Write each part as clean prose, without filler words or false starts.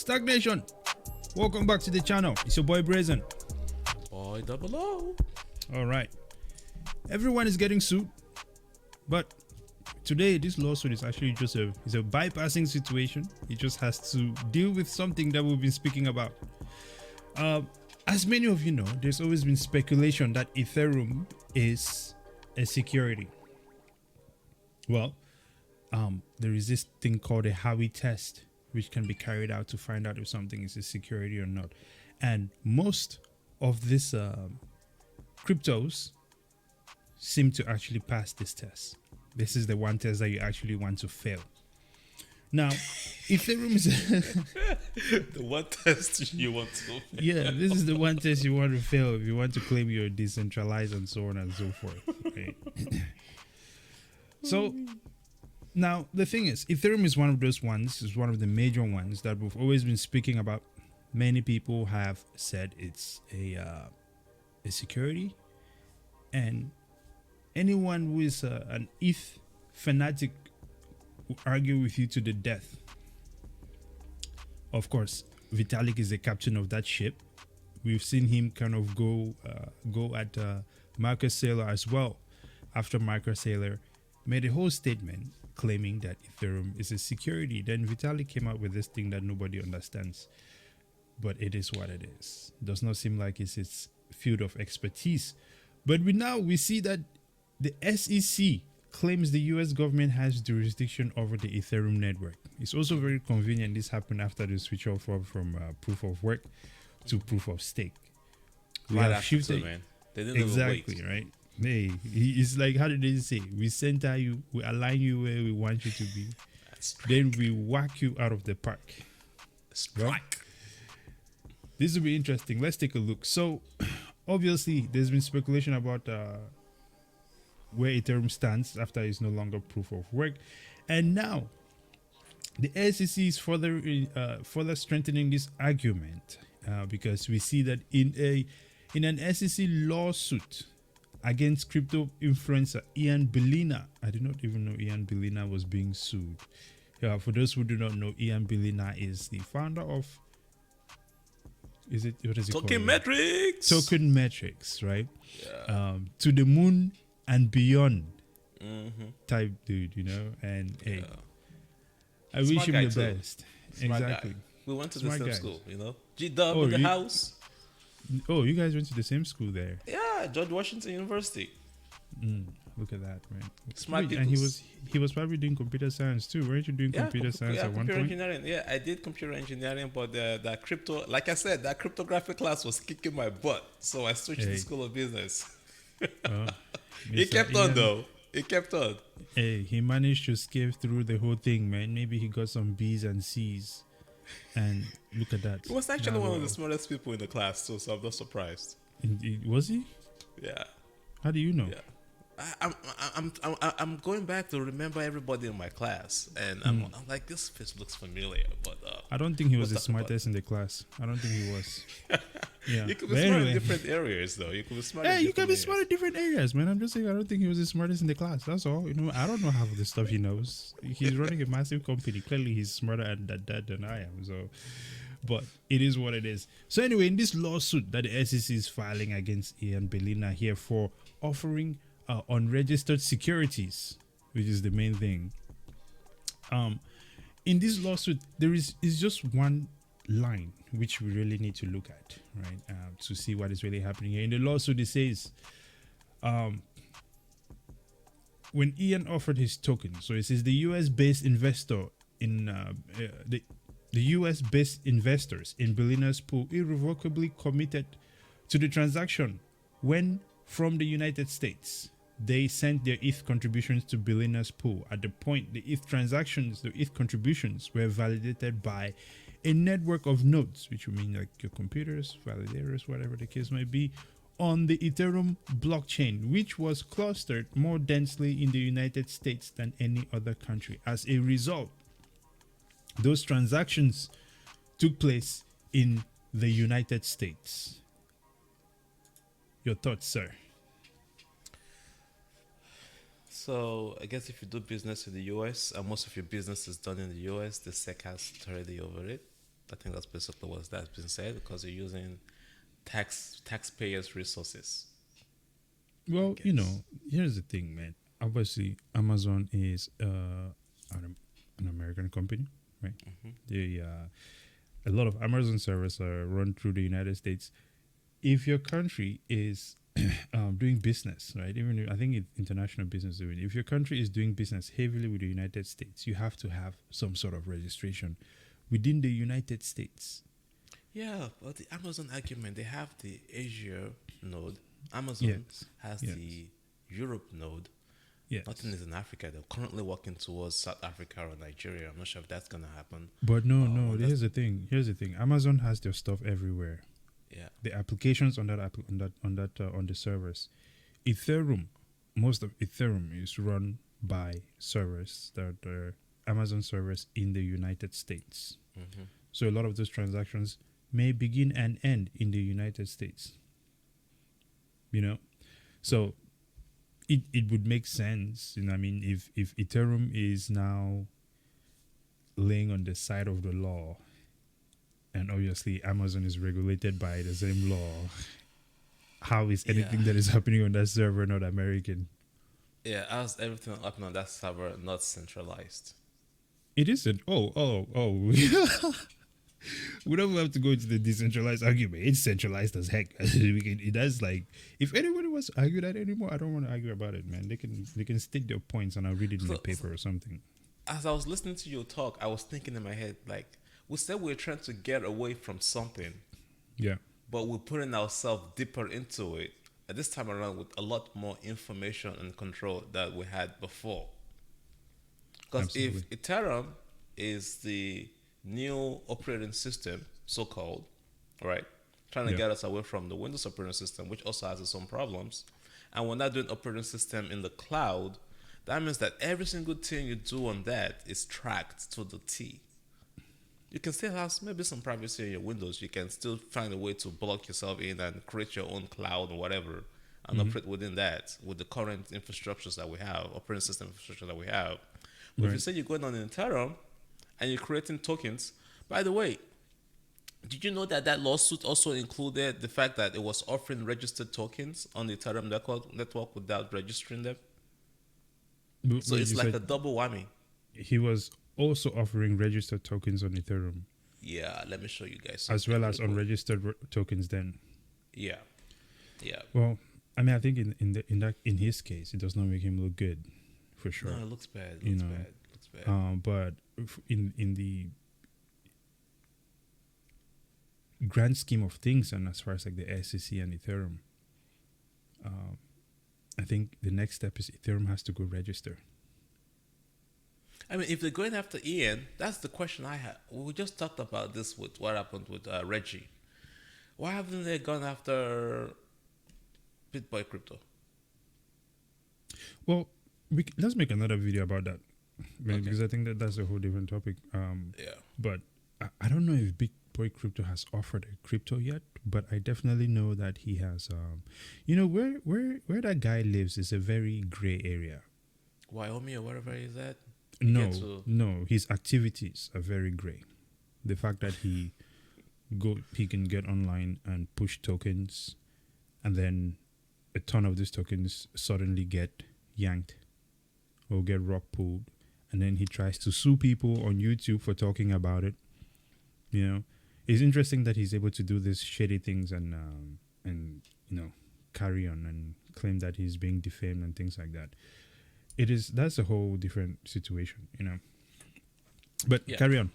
STAKK Nation, welcome back to the channel. It's your boy Brazen. Boy Double O. Alright, everyone is getting sued, but today this lawsuit is actually just a bypassing situation. It just has to deal with something that we've been speaking about. As many of you know, there's always been speculation that Ethereum is a security. Well, there is this thing called a Howey test, which can be carried out to find out if something is a security or not. And most of these cryptos seem to actually pass this test. This is the one test that you actually want to fail. Now, Ethereum is the one test you want to fail. Yeah, this is the one test you want to fail if you want to claim you're decentralized and so on and so forth. Right? So now the thing is, Ethereum is one of those ones, is one of the major ones that we've always been speaking about. Many people have said it's a security, and anyone who is an ETH fanatic will argue with you to the death. Of course, Vitalik is the captain of that ship. We've seen him kind of go at Marcus Saylor as well, after Marcus Saylor made a whole statement claiming that Ethereum is a security. Then Vitalik came out with this thing that nobody understands, but it is what it is. Does not seem like it's its field of expertise. But we see that the SEC claims the US government has jurisdiction over the Ethereum network. It's also very convenient this happened after the switch over from proof of work to proof of stake. Right after too, man. They didn't exactly even wait. Right. Hey, it's like, how did they say? We center you, we align you where we want you to be. Then we whack you out of the park. Strike. Well, this will be interesting. Let's take a look. So, obviously, there's been speculation about where Ethereum stands after it's no longer proof of work, and now the SEC is further strengthening this argument because we see that in an SEC lawsuit against crypto influencer Ian Bellina. I did not even know Ian Bellina was being sued. For those who do not know, Ian Bellina is the founder of Token Metrics. Token Metrics, right? Yeah. To the moon and beyond type dude, you know. And hey, I wish him the best. Smart exactly. Guy. We went to Smart the same guys. school, you know. G-Dub in the house. Oh, you guys went to the same school there. Yeah, George Washington University. Look at that, man. Smart Wait, and he was probably doing computer science too. Weren't you doing computer science at one computer point? engineering. Yeah, I did computer engineering, but that crypto, like I said, that cryptographic class was kicking my butt, so I switched to School of Business. It kept on though. It kept on. Hey, he managed to skip through the whole thing, man. Maybe he got some B's and C's. And look at that. He was actually one of the smartest people in the class, too, so I'm not surprised. Was he? Yeah. How do you know? Yeah. I'm going back to remember everybody in my class, and I'm like, this face looks familiar, but I don't think he was the smartest in the class. I don't think he was. Yeah, you could be smart in different areas, though. You could be smart. Hey, you can be smart in different areas, man. I'm just saying, I don't think he was the smartest in the class. That's all. You know, I don't know half of the stuff he knows. He's running a massive company. Clearly, he's smarter at that than I am. So, but it is what it is. So anyway, in this lawsuit that the SEC is filing against Ian Bellina here for offering unregistered securities, which is the main thing. In this lawsuit, there is just one line which we really need to look at, right? To see what is really happening here. In the lawsuit, it says, when Ian offered his token, so it says the US-based investor in the US-based investors in Bellina's pool irrevocably committed to the transaction when, from the United States, they sent their ETH contributions to Bellina's pool. At the point, the ETH contributions were validated by a network of nodes, which would mean like your computers, validators, whatever the case might be, on the Ethereum blockchain, which was clustered more densely in the United States than any other country. As a result, those transactions took place in the United States. Your thoughts, sir? So I guess if you do business in the US and most of your business is done in the US, the SEC has authority over it. I think that's basically what's that's been said because you're using taxpayers' resources. I Well, guess. here's the thing, man. Obviously, Amazon is an American company, right? Hmm. They A lot of Amazon servers are run through the United States. If your country is doing business, right? Even if, I think international business doing. If your country is doing business heavily with the United States, you have to have some sort of registration within the United States. Yeah, but the Amazon argument, they have the Asia node. Amazon Yes, has yes, the Europe node. Nothing yes. is in Africa. They're currently working towards South Africa or Nigeria. I'm not sure if that's gonna happen. But no, no. When that's Here's the thing. Here's the thing. Amazon has their stuff everywhere. yeah. The applications on the servers. Ethereum, most of Ethereum is run by servers that are Amazon servers in the United States. Hmm. So a lot of those transactions may begin and end in the United States. You know, so it would make sense. I mean, if Ethereum is now laying on the side of the law, and obviously Amazon is regulated by the same law, how is Yeah. anything that is happening on that server not American? Yeah, as everything up on that server not centralized. It isn't. Oh. We don't have to go into the decentralized argument. It's centralized as heck. It does like if anybody wants to argue that anymore, I don't want to argue about it, man. They can state their points and I'll read it in the So paper or something. as I was listening to your talk, I was thinking in my head, like, we said we're trying to get away from something, Yeah. but we're putting ourselves deeper into it. At this time around, with a lot more information and control that we had before. Because Absolutely. if Ethereum is the new operating system, so called, right, trying to Yeah. get us away from the Windows operating system, which also has its own problems, and we're not doing operating system in the cloud, that means that every single thing you do on that is tracked to the T. You can still have maybe some privacy in your Windows. You can still find a way to block yourself in and create your own cloud or whatever and Hmm. operate within that with the current infrastructures that we have, operating system infrastructure that we have. But if you Right. say you're going on Ethereum and you're creating tokens, by the way, did you know that that lawsuit also included the fact that it was offering registered tokens on the Ethereum network without registering them? So Wait, it's you like said a double whammy. he was also offering registered tokens on Ethereum Yeah, let me show you guys as something well real as quick. unregistered tokens then. Yeah, yeah. Well, I mean, I think in his case, it does not make him look good, for No, sure. it looks bad. It You looks know, bad. It looks bad. but in the grand scheme of things, and as far as like the SEC and Ethereum, um, I think the next step is Ethereum has to go register. I mean, if they're going after Ian, that's the question I have. We just talked about this with what happened with Reggie. Why haven't they gone after BitBoy Crypto? Well, let's make another video about that, man, Okay. because I think that that's a whole different topic. Yeah. But I don't know if Big Boy Crypto has offered a crypto yet, but I definitely know that he has. Where that guy lives is a very gray area. Wyoming or wherever he's at. You No, get to. no, his activities are very gray. The fact that he can get online and push tokens, and then a ton of these tokens suddenly get yanked or get rug pulled, and then he tries to sue people on YouTube for talking about it. You know, it's interesting that he's able to do these shady things and carry on and claim that he's being defamed and things like that. That's a whole different situation. But Yeah. carry on.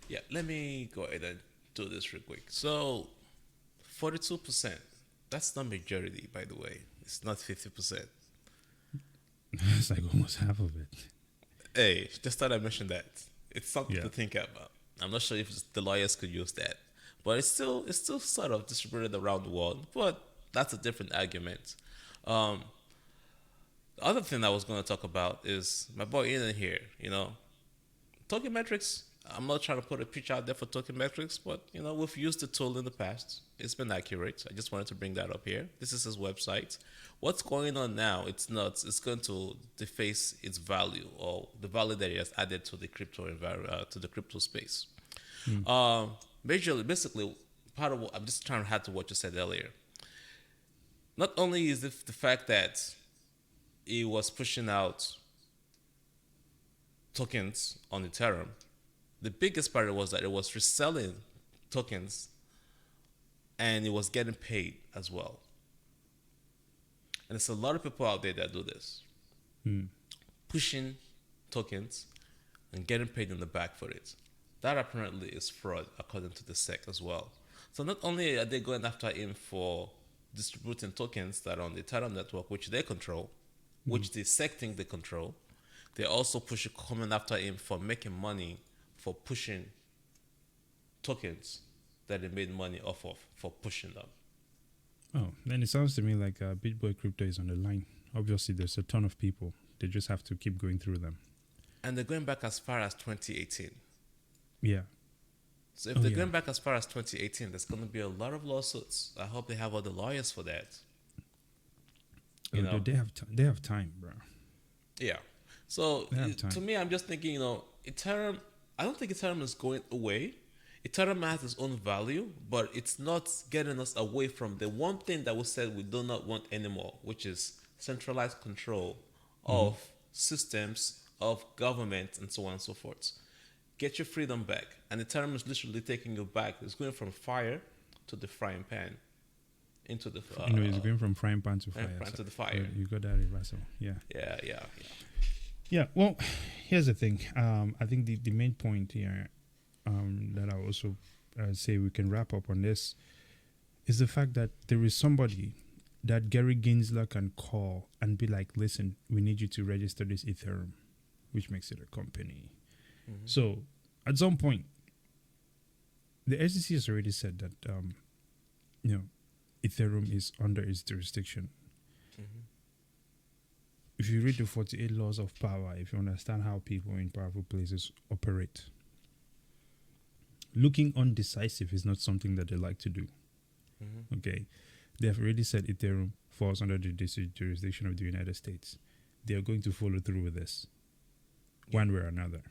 Yeah. Let me go ahead and do this real quick. So, 42%. That's not majority, by the way. It's not 50%. It's like almost half of it. Hey, just thought I mentioned that. It's something Yeah. to think about. I'm not sure if the lawyers could use that, but it's still sort of distributed around the world. But that's a different argument. Um, the other thing I was going to talk about is my boy Ian here. Token metrics. I'm not trying to put a pitch out there for token metrics, but we've used the tool in the past. It's been accurate. I just wanted to bring that up here. This is his website. What's going on now? It's nuts. It's going to deface its value or the value that it has added to the crypto to the crypto space. Basically, part of what I'm just trying to add to what you said earlier. Not only is it the fact that he was pushing out tokens on Ethereum, the biggest part was that it was reselling tokens and it was getting paid as well. And there's a lot of people out there that do this, pushing tokens and getting paid in the back for it. That apparently is fraud, according to the STAKK as well. So not only are they going after him for distributing tokens that are on the Ethereum network, which they control, which the STAKK think they control, they also coming after him for making money for pushing tokens that they made money off of for pushing them. Oh, then it sounds to me like BitBoy Crypto is on the line. Obviously, there's a ton of people. They just have to keep going through them. And they're going back as far as 2018. Yeah. So if they're going back as far as 2018, there's going to be a lot of lawsuits. I hope they have all the lawyers for that. You know, they have time, bro. Yeah. So to me, I'm just thinking, Ethereum, I don't think Ethereum is going away. Ethereum has its own value, but it's not getting us away from the one thing that we said we do not want anymore, which is centralized control of systems, of government, and so on and so forth. Get your freedom back. And Ethereum is literally taking you back. It's going from fire to the frying pan. Into the it's going from frying pan to fire. Pan to the fire. You got that reversal. Yeah. Yeah. Well, here's the thing. I think the main point here that I also say we can wrap up on this is the fact that there is somebody that Gary Gensler can call and be like, listen, we need you to register this Ethereum, which makes it a company. So at some point, the SEC has already said that, Ethereum is under its jurisdiction. If you read the 48 laws of power, if you understand how people in powerful places operate, looking undecisive is not something that they like to do. Okay? They have already said Ethereum falls under the jurisdiction of the United States. They are going to follow through with this, one way or another.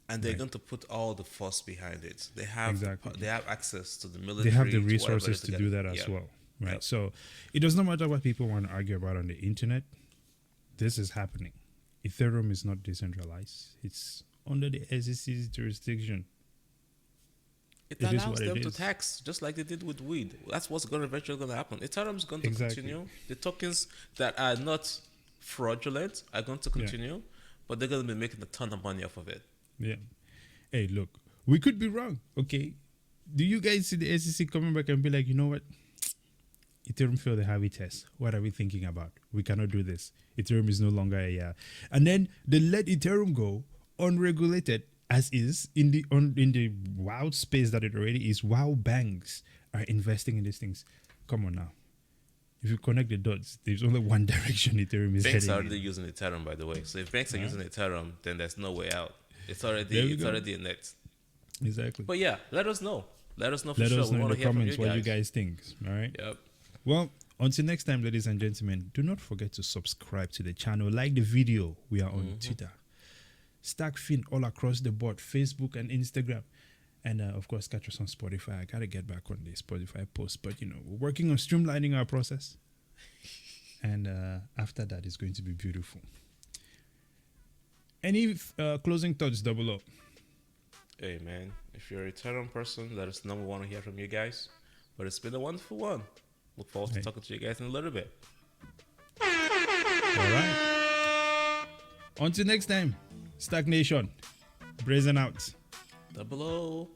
And they're going to put all the force behind it. They have they have access to the military. They have the resources to do that as well. Right. Yep. So it does not matter what people want to argue about on the internet. This is happening. Ethereum is not decentralized. It's under the SEC's jurisdiction. It allows them to tax just like they did with weed. That's what's eventually going to happen. Ethereum is going to continue. The tokens that are not fraudulent are going to continue, but they're going to be making a ton of money off of it. Yeah. Hey, look, we could be wrong. Okay. Do you guys see the SEC coming back and be like, you know what? Ethereum failed the Harvey test. What are we thinking about? We cannot do this. Ethereum is no longer a and then they let Ethereum go unregulated as is in the wild space that it already is, while banks are investing in these things. Come on now. If you connect the dots, there's only one direction Ethereum is heading. Banks are already using Ethereum, by the way. So if banks are using Ethereum, then there's no way out. It's already in it. Exactly. But yeah, let us know. Let us know for sure. Let us know in the comments what you guys think. All right. Yep. Well, until next time, ladies and gentlemen, do not forget to subscribe to the channel, like the video. We are on Twitter, STAKK Fin all across the board, Facebook and Instagram, and of course, catch us on Spotify. I gotta get back on the Spotify post, but we're working on streamlining our process, and after that, it's going to be beautiful. Any closing thoughts, Double Up? Hey man, if you're a Ethereum person, let us know. We want to hear from you guys. But it's been a wonderful one. Look forward to talking to you guys in a little bit. All right. Until next time, STAKK Nation, brazen out. Double O.